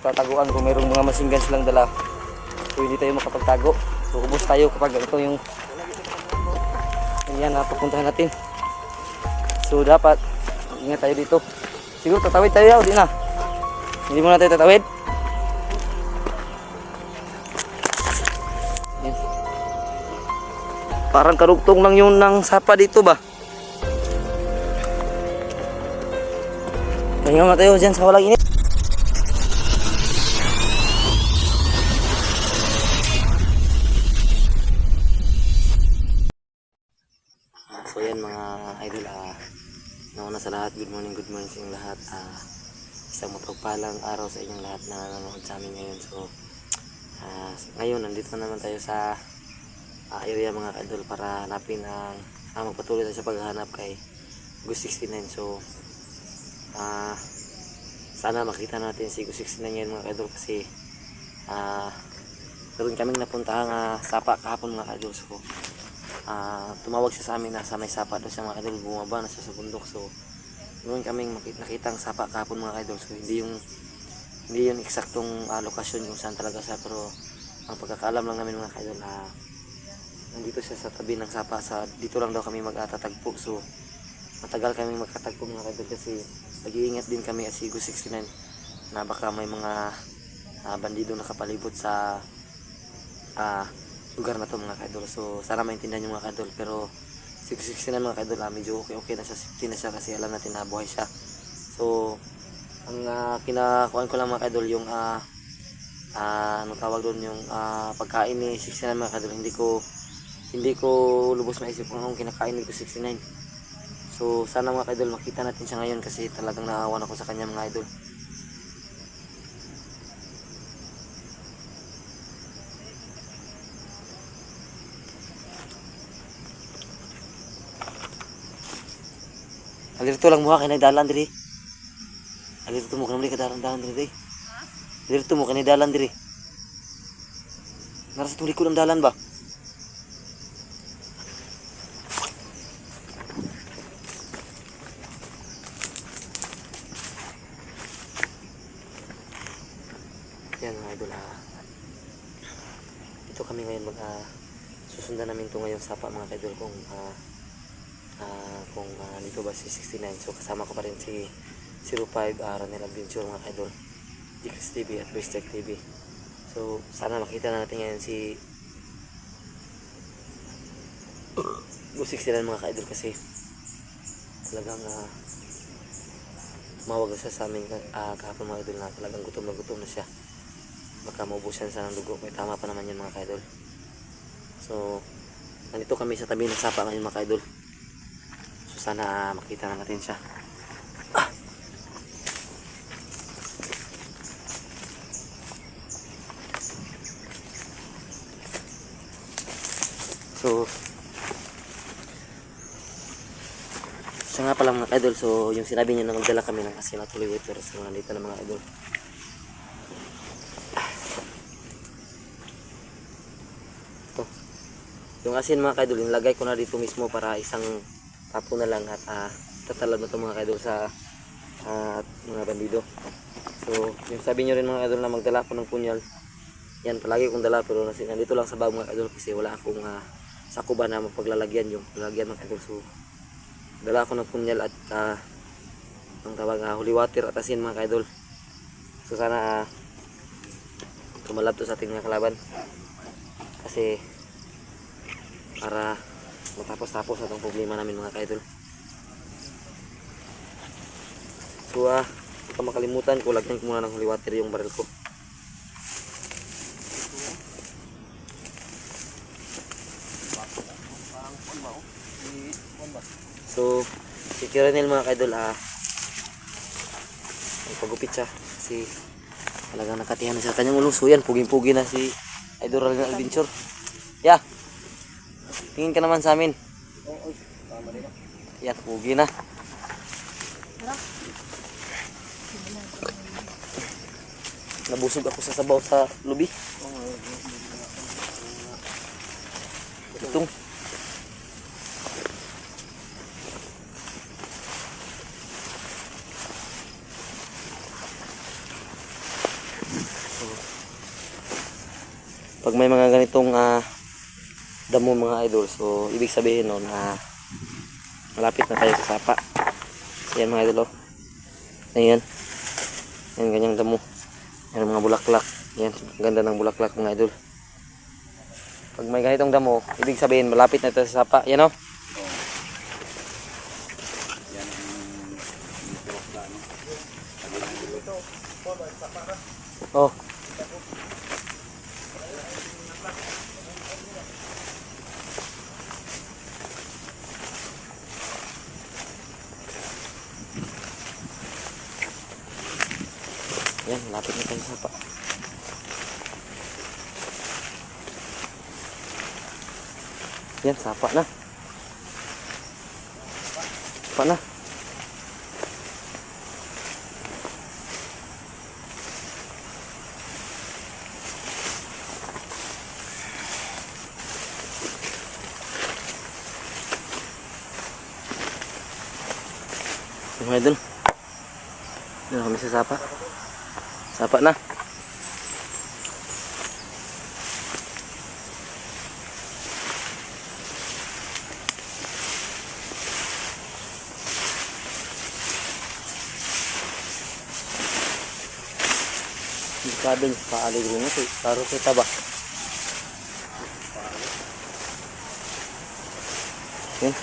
tataguan kung mayroong mga machine guns lang dala. So hindi tayo makapagtago. So ubos tayo kapag ito yung yan na pupuntahan natin. So dapat ingat tayo dito. Siguro tatawid tayo, di na. Hindi muna tayo tatawid. Yan. Parang karugtong lang yun ng sapa dito ba? Pahinga muna tayo dyan sa walang init. So yan mga idol, nauna sa lahat, good morning sa inyong lahat. Isang mapagpalang araw sa inyong lahat na nanonood sa amin ngayon. So ngayon nandito naman tayo sa area mga idol para hanapin magpatuloy tayo sa paghahanap kay Goose 69. So sana makita natin si Goose 69 ngayon mga idol, kasi meron kaming napuntahang sapa kahapon mga idol. So tumawag siya sa amin na sa may sapa doon siya mga idol, bumaba na siya sa bundok. So meron kaming nakitang sapa kahapon mga idol. So hindi yung eksaktong lokasyon kung saan talaga siya, pero ang pagkakaalam lang namin mga idol nandito siya sa tabi ng sapa, dito lang daw kami magtatagpo. So matagal kami magkatagpo mga idol, kasi nag-iingat din kami at si Goose 69 na baka may mga bandido nakapalibot sa lugar na to mga kaidol. So sana maintindihan nyo mga kaidol, pero 660 na mga kaidol, medyo okay na siya, safety na siya, kasi alam natin na buhay siya. So ang kinakuhaan ko lang mga kaidol yung anong tawag doon, yung pagkain ni 69 mga kaidol. Hindi ko lubos maisip kung anong kinakain ni 69. So sana mga kaidol makita natin siya ngayon, kasi talagang naawan ako sa kanya mga idol. Alirto lang mo kay dalan diri. Alirto mo kanang ka dalan diri. Alirto mo kay dalan diri. Nara sa likod ng dalan ba? Yan mga idol, ito kami ngayon susundan namin to ngayon sapa mga idol, kung dito ba si 69. So kasama ko pa rin si 05 Ranel Adventure mga idol, Jicks TV at Best Tech TV. So sana makita na natin ngayon si Goose 69 mga idol, kasi talagang tumawag siya sa amin kahapon mga idol na talagang gutom na siya, baka maubusan siya ng dugo. May tama pa naman yun mga idol. So nandito kami sa tabi ng sapa ngayon mga idol. So sana makita na natin siya. So siya nga pala mga idol. So yung sinabi niya na magdala kami ng asin at holy water. So nandito na mga idol. Ito yung asin mga idol, nilagay ko na dito mismo para isang tapo na lang, at tatalab na ito mga idol sa mga bandido. So yung sabi nyo rin mga idol na magdala ako ng punyal, yan palagi kong dala, pero nandito lang sa bag mga idol, kasi wala akong sakuba na mapaglalagyan yung lalagyan mga idol. So dala ako ng punyal at ang tawag holy water at asin mga idol. So sana tumalab to sa ating mga kalaban, kasi para matapos-tapos na itong problema namin mga kaidol. So huwag ka makalimutan ko, lagyan ko muna ng holy water yung baril ko. So si Kiranel mga kaidol, pagupit siya, kasi talagang nakatihan na sa kanyang ulo. So yan, puging-pugi na si Idol Ranel Adventure. Yeah, tingin ka naman sa amin. Yan, pugi na. Nabusog ako sa sabaw sa lubi. Itong pag may mga ganitong damo mga idol, so ibig sabihin nun malapit na tayo sa sapa. So yan mga idol, oh. Ayan. Ayan, ganyang damo. Ayan mga bulaklak. Ayan, ganda ng bulaklak mga idol. Pag may ganitong damo, ibig sabihin malapit na tayo sa sapa. Yan, oh. Yan ang plano. Oh. Yan, malapit na tayo sa sapa. Yan, sapa na. Sapa na. Mga idol, dito kami sa sapa. Sapa na. Delikado yung paalig rin ito. Paro kita ba? Yan.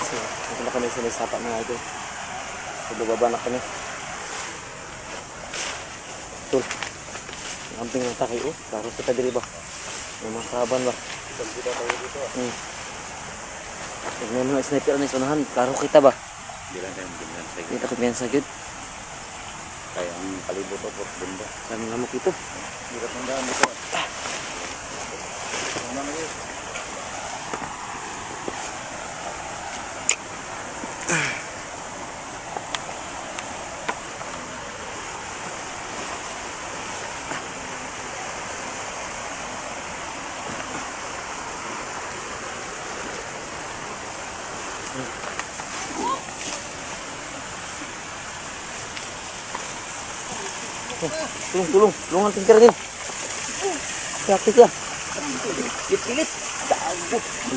So, ito na kami sa may sapa mga idol. So, bababa na kami. Ito. Ang amping ng takay, oh. Paro kita diri ba? May mga kaban ba? Pag may mga sniper na isunahan, paro kita ba? Hindi lang tayo magandang sa Hindi takot yan sa good. kaya ang palibot o por bunda. Kami lamok ito. Hindi ka tandaan dito. Ano na yun? Tulong. Tulungan tingkir din. Sakit ya. Pilit.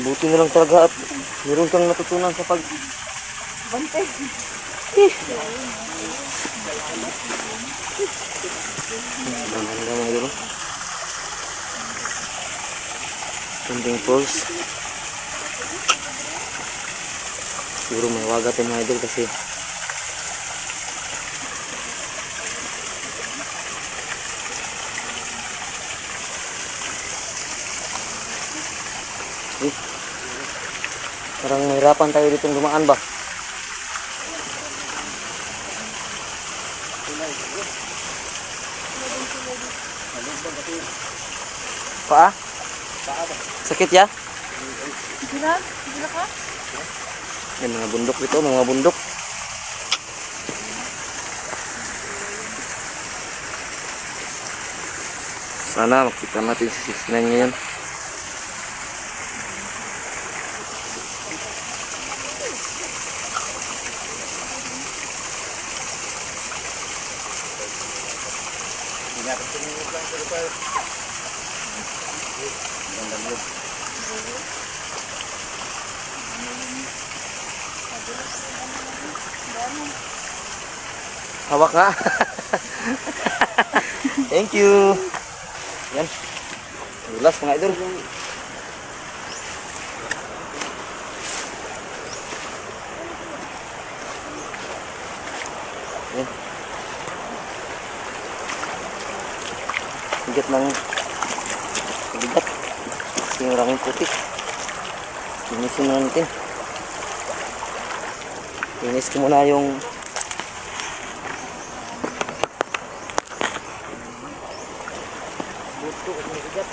Buti na lang talaga at meron kang natutunan sa pag... Bante. Ganda dulu. Camping Falls. Siguro may wagat yung mga idol kasi parang mahirapan tayo ditong dumaan ba? Paa? Sakit ya? Gila ka? Yan mga bundok dito, mga bundok. Sana makita natin si 69 ngayon. Hawak nga. Thank you. Yan. Dulas mga idol. Yan. Bigat ng bigat. Kasi maraming putik. Linisin na natin. Linis ko muna yung buto at mabigat.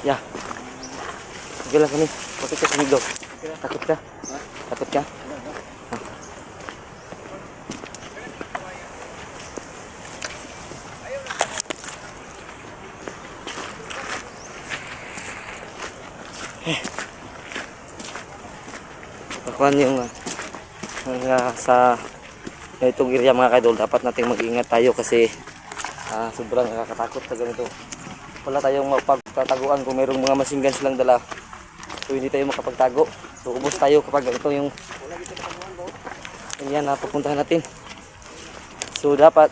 Ya. Sige lang kami. Bakit ka sumigaw? Takot ka? Takot ka? Pakuan yung sa itong area mga kaidol, dapat nating mag-ingat tayo kasi sobrang nakakatakot sa ganito. Wala tayong mapagtataguan kung mayroong mga machine guns silang dala, so hindi tayo makapagtago. So ubos tayo kapag ito yung yan na pupuntahan natin. So dapat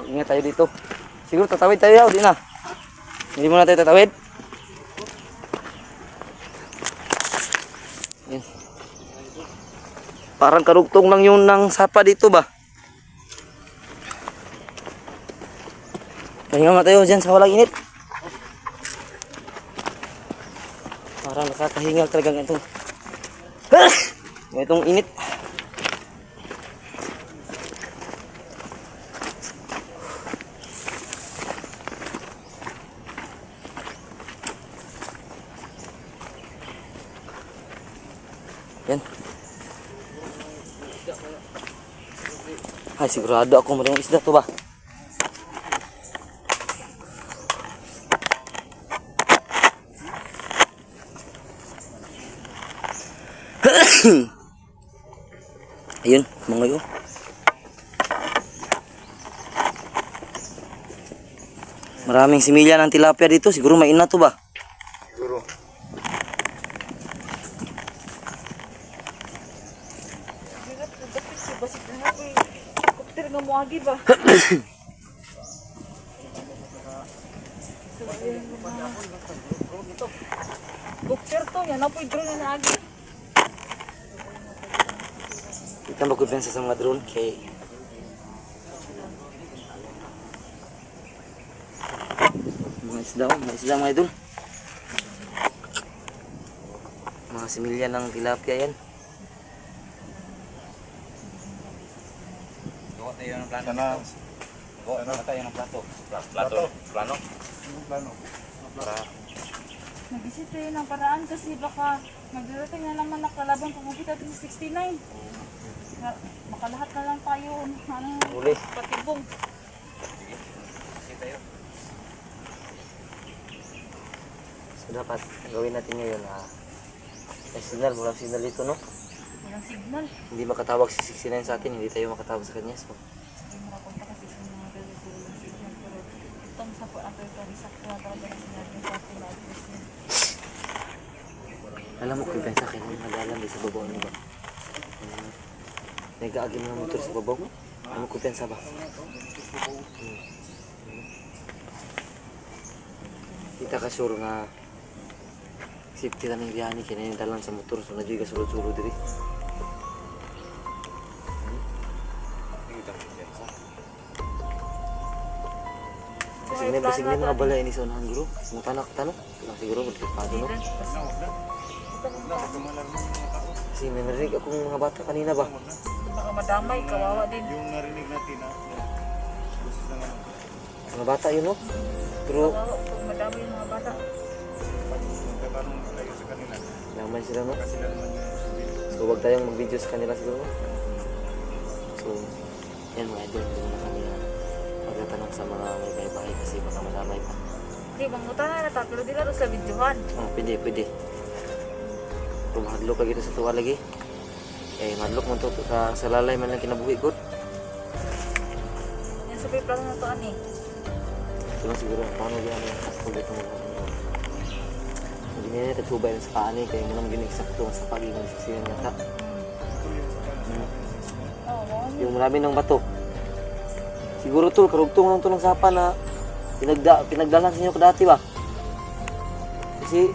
ingat tayo dito. Siguro tatawid tayo, di na? Hindi muna tayo tatawid. Yan. Parang karugtong lang yun ng sapa dito ba? Pahinga nga tayo dyan sa walang init. Parang nakakahingal talagang itong itong init. Yan. Ay, sigurado ako mayroong isda to ba? Ayun, mga yun. Maraming similya ng tilapia dito. Siguro mainit to ba? Siguro. Basik na ako eh. Kopter nga mo agi ba? Kopter to, yan na po drone na agi. Kita magkubensa sa mga drone kay mga isda mga idol. Mga similya ng tilapia yan. Gawa tayo ng plano. Gawa tayo ng plato. Plano? Plano. Para Nag-isip tayo ng paraan kasi baka magdarating na naman nakalaban pumukit natin sa 69. Makalahat na lang tayo. Uli. Patibong. kasi tayo. So dapat ang gawin natin ngayon may signal, walang signal dito no? Walang signal. Hindi makatawag si 69 sa atin, hindi tayo makatawag sa kanya. So Hindi makapunta kasi sa mga dalawa walang signal. Pero itong sa ato ito, isakto na talaga na sinabi sa atin na address niya. alam mo kung pensa kayo nagalan di sa babaw ano ba? Nag-aagi mga motor sa babaw. Alam mo kung pensa ba? Kita ka sure nga safety lang yung biyani kaya yung dalan sa motor so nadyo ka sulod-sulod diri. Kasi may mga balay ni sa unahan guro. Mga tanak-tanak. Lang siguro magpapado no. Kasi may narinig akong mga bata kanina ba? Baka madamay, kawawa din. Yung narinig natin busis na nga. Mga bata yun no? Pero Kawawa, pag madamay yung mga bata. Parang tayo sa kanila. naman sila no? Kasi sila naman yung sabihin. So wag tayong mag-video sa kanila siguro no? So yan mga idol, hindi na kami magtatanong sa mga may bahay-bahay kasi baka madamay pa. Hindi, mangutan na nata, pero di laro sa videohan. Pwede. Kung mahadlok ka dito sa tuwa lagi. Eh, mahadlok mo to sa lalay man lang kinabuhi good. Yan sa plano na to, ani. Ito lang siguro ang paano yan sa pagkita mo. Hindi niya tatubay sa paani kaya mo naman gineksakto sa pag-ibig sa siya nata. Oo, Yung marami ng bato. Siguro to, karugtong lang to ng sapa na pinagdalan sa inyo dati ba? Kasi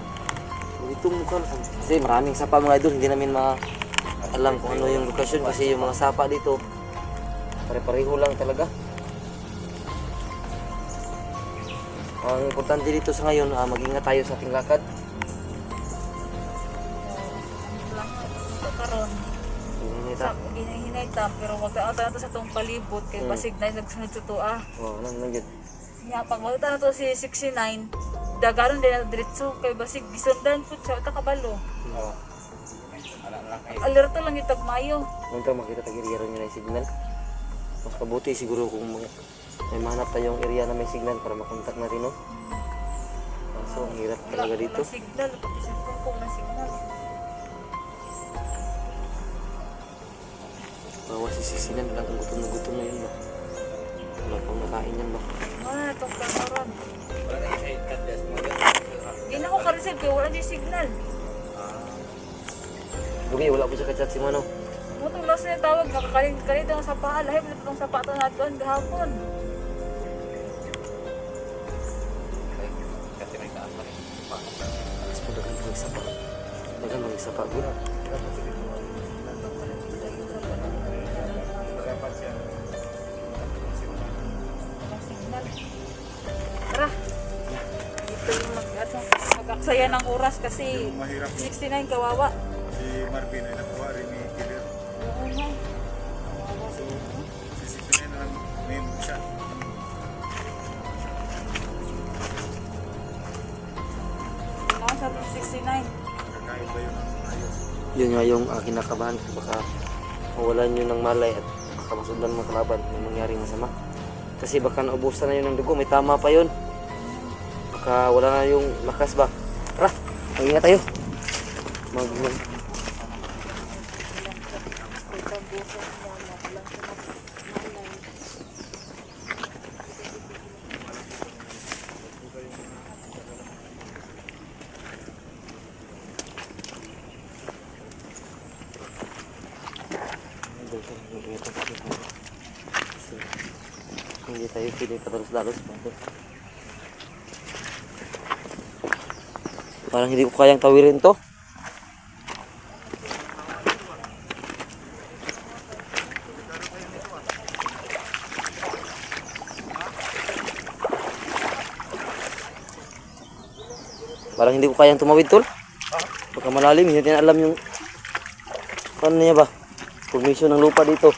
ito mukha kasi maraming sapa mga idol, hindi namin alam kung ano yung lokasyon kasi yung mga sapa dito pare-pareho lang talaga. Ang importante dito sa ngayon, mag-ingat tayo sa ating lakad. lang ito karon. Hinita. Sa hinahinay ta, pero wag ta sa tong palibot kay basig na nagsunod sa tuwa. Oh, nang yun. Nya pag magta na to si 69, dagaron din na diretso kay basig gisundan pud sa takabalo. Oo. Ala lang kay. Alerto lang itag mayo. Nung makita tag-area nyo na yung signal. Mas kabuti siguro kung may mahanap tayong area na may signal para makontak natin, no? Kaso ang hirap talaga dito. Wala signal, pati cellphone ko na signal. Bawa si Sisinan lang ang gutom na gutom na yun ba? Wala pang nakain yan ba? Wala itong kamaron. Wala na siya ikat mga. Di na ko ka-receive kaya wala di signal. Bugi, wala po siya kachat si Mano. Mutong loss na tawag, nakakalit ang sapa. Lahib na itong sapato na doon gahapon. Kasi may taas pa rin. Tapos po dagang mag-isapa. Dagang mag-isapa. Gula. Walang signal. Tara. Dito yung mag-aksaya ng oras kasi Mahirap 69 kawawa. si Marvin ay nakuha rin ni Killer. Oo nga. Kawawa So, siya. sisipinin na lang main siya. Ginawa sa 69. Kakain ba yun ng ayos? Yun nga yung kinakabahan. Baka mawalan yun ng malay at baka masundan mga kalaban. May mangyaring masama. Kasi baka naubusan na yun ng dugo. May tama pa yun. Baka wala na yung lakas ba. Tara, mag-ingat tayo. Hindi tayo pwede padalos-dalos. Parang hindi ko kayang tawirin to. Parang hindi ko kayang tumawid, tol. Pagka malalim, hindi natin alam yung paano niya ba? Formation ng lupa dito.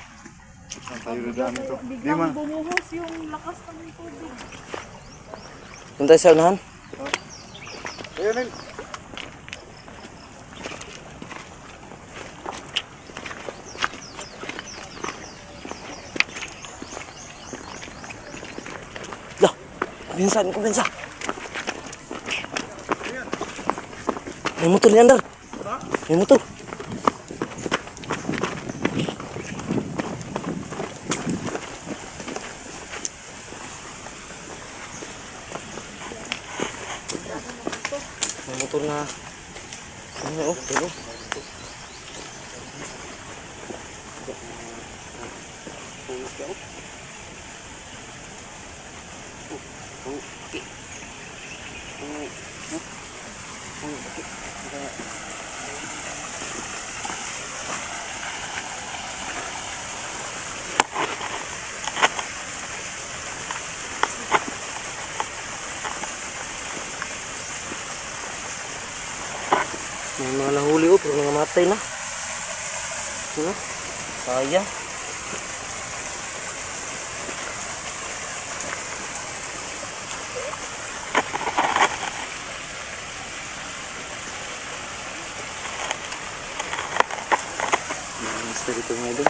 Saan tayo dadaan ito? Di Biglang man. bumuhos yung lakas ng tubig. Doon tayo sa unahan. Ayun yun. Lah, kumpensa. May motor ni Andar. May motor. May motor na. Ano oh, tulo. May mga nahuli oh, pero nangamatay na. Ano? Sayang. Basta dito mga idol.